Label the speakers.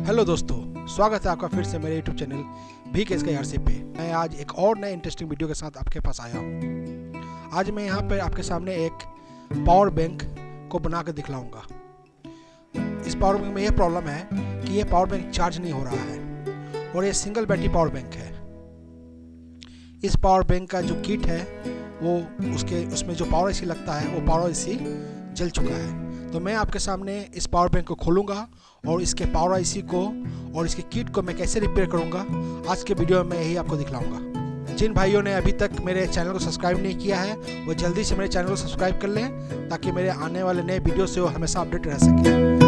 Speaker 1: Hello दोस्तों, स्वागत है आपका फिर से मेरे YouTube चैनल भी के इसका आरसी पे। मैं आज एक और नए इंटरेस्टिंग वीडियो के साथ आपके पास आया हूँ। आज मैं यहाँ पर आपके सामने एक पावर बैंक को बना कर दिखलाऊँगा। इस पावर बैंक में यह प्रॉब्लम है कि ये पावर बैंक चार्ज नहीं हो रहा है और ये सिंगल बैटरी पावर बैंक है। इस पावर बैंक का जो किट है वो उसमें जो पावर आईसी लगता है वो पावर आईसी जल चुका है। तो मैं आपके सामने इस पावर बैंक को खोलूँगा और इसके पावर आईसी को और इसके किट को मैं कैसे रिपेयर करूँगा आज के वीडियो में मैं यही आपको दिखलाऊँगा। जिन भाइयों ने अभी तक मेरे चैनल को सब्सक्राइब नहीं किया है वो जल्दी से मेरे चैनल को सब्सक्राइब कर लें ताकि मेरे आने वाले नए वीडियो से वो हमेशा अपडेट रह सके।